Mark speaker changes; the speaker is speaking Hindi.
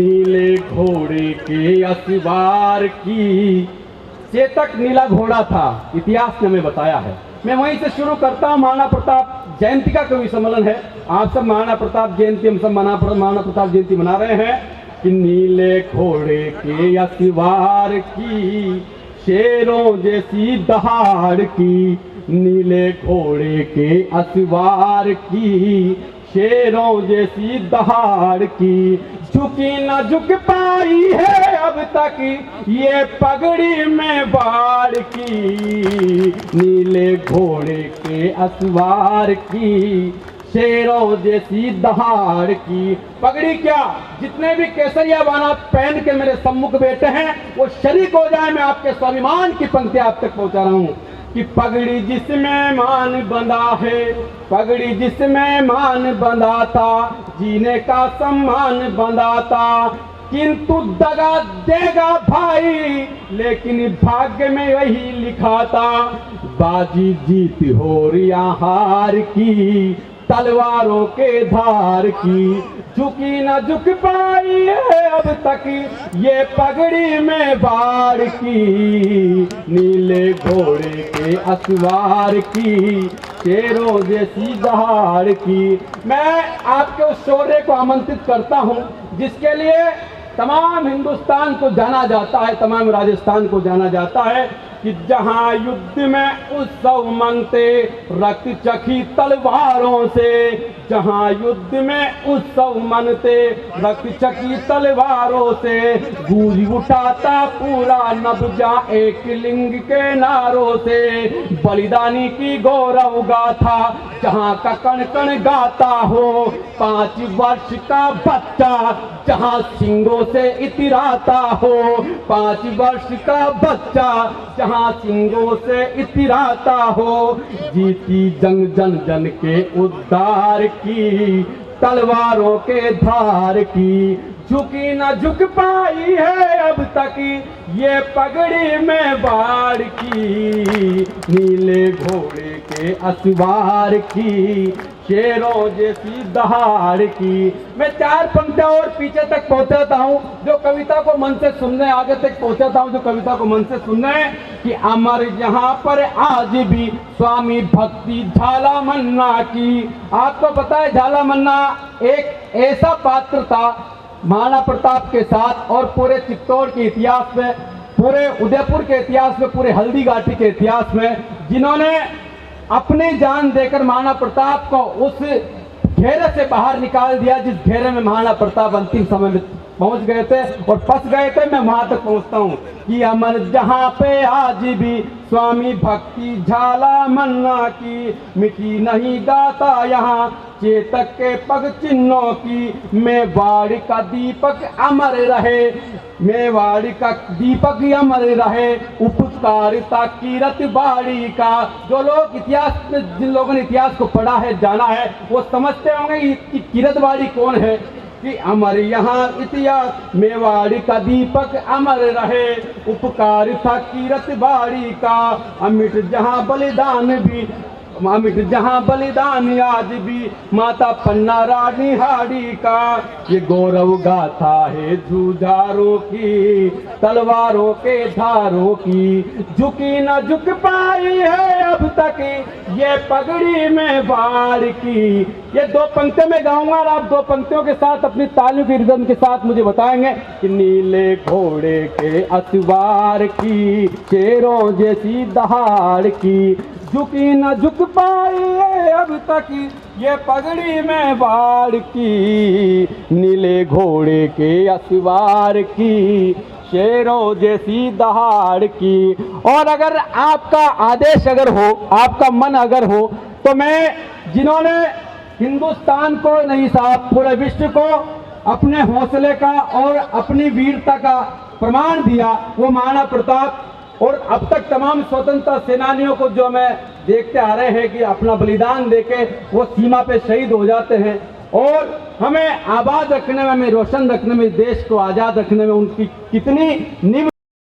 Speaker 1: नीले घोड़े के असवार की, चेतक नीला घोड़ा था, इतिहास ने हमें बताया है। मैं वहीं से शुरू करता हूँ। महाराणा प्रताप जयंती का कवि सम्मेलन है। आप सब महाराणा प्रताप जयंती, हम सब महाराणा प्रताप जयंती मना रहे हैं कि नीले घोड़े के असवार की, शेरों जैसी दहाड़ की, नीले घोड़े के असवार की, शेरों जैसी दहाड़ की, झुकी न झुक पाई है अब तक ये पगड़ी में बाढ़ की, नीले घोड़े के असवार की, शेरों जैसी दहाड़ की। पगड़ी क्या, जितने भी केसरिया बाना पहन के मेरे सम्मुख बैठे हैं वो शरीक हो जाए। मैं आपके स्वाभिमान की पंक्ति आप तक पहुंचा रहा हूं कि पगड़ी जिसमें मान बंधा है, पगड़ी जिसमें मान बंधा था, जीने का सम्मान बंधा था, किंतु दगा देगा भाई, लेकिन भाग्य में वही लिखा था, बाजी जीत हो रिया हार की, तलवारों के धार की, झुकी न झुक पाई है अब तक ये पगड़ी में बाढ़ की, नीले घोड़े के असवार की, शेरों जैसी दहाड़ की। मैं आपके उस शौर्य को आमंत्रित करता हूं जिसके लिए तमाम हिंदुस्तान को जाना जाता है, तमाम राजस्थान को जाना जाता है कि जहां युद्ध में उत्सव मनते रक्त चखी तलवारों से, जहां युद्ध में उत्सव मनते रक्त चखी तलवारों से, गूंज उठाता पूरा नब्जा एक लिंग के नारों से, बलिदानी की गौरव गाथा जहां का कण कण गाता हो, 5 वर्ष का बच्चा जहां सिंगों से इतराता हो, 5 वर्ष का बच्चा जहां सिंगों से इतराता हो, जीती जंग जन जन के उद्धार की, तलवारों के धार की, झुकी न झुक पाई है अब तक ये पगड़ी में बाढ़ की, नीले घोड़े के असवार की, शेरों जैसी दहाड़ की। मैं 4 पंक्तियां और पीछे तक पहुंचाता हूं जो कविता को मन से सुनने, आगे तक पहुंचाता हूं जो कविता को मन से सुनने, कि अमर यहाँ पर आज भी स्वामी भक्ति झाला मन्ना की। आपको पता है झाला मन्ना एक ऐसा पात्र था महाराणा प्रताप के साथ और पूरे चित्तौड़ के इतिहास में, पूरे उदयपुर के इतिहास में, पूरे हल्दी घाटी के इतिहास में, जिन्होंने अपनी जान देकर महाराणा प्रताप को उस घेरे से बाहर निकाल दिया जिस घेरे में महाराणा प्रताप अंतिम समय में पहुंच गए थे और फंस गए थे। मैं वहां तक पहुंचता हूं कि अमर जहां पे आज भी स्वामी भक्ति झाला मन्ना की, मिटी नहीं गाता यहाँ चेतक के पग चिन्हों की, मेवाड़ का दीपक अमर रहे, मेवाड़ का दीपक अमर रहे, उपकारिता कीरत बाड़ी का। जो लोग इतिहास में, जिन लोगों ने इतिहास को पढ़ा है, जाना है, वो समझते होंगे कि कीरतवाड़ी कौन है, कि अमर यहाँ इतिहास, मेवाड़ का दीपक अमर रहे, उपकार था कीरत बाड़ी का, अमिट जहाँ बलिदान भी, अमिट जहाँ बलिदान आज भी, माता पन्ना रानी हाड़ी का, ये गौरव गाथा है जुझारों की, तलवारों के धारों की, झुकी न झुक पाई है अब तक ये पगड़ी में बाढ़ की। ये 2 पंक्तियों में गाऊंगा और आप 2 पंक्तियों के साथ अपनी तालियों की रिदम के साथ मुझे बताएंगे कि नीले घोड़े के असवार की, शेरों जैसी दहाड़ की, झुकी न झुक पाई है अब तक ये पगड़ी में बाढ़ की, नीले घोड़े के असवार की, शेरों जैसी दहाड़ की। और अगर आपका आदेश अगर हो, आपका मन अगर हो, तो मैं, जिन्होंने हिंदुस्तान को नहीं साहब पूरे विश्व को अपने हौसले का और अपनी वीरता का प्रमाण दिया, वो महाराणा प्रताप और अब तक तमाम स्वतंत्रता सेनानियों को जो हमें देखते आ रहे हैं कि अपना बलिदान देके वो सीमा पे शहीद हो जाते हैं और हमें आबाद रखने में, हमें रोशन रखने में, देश को आज़ाद रखने में उनकी कितनी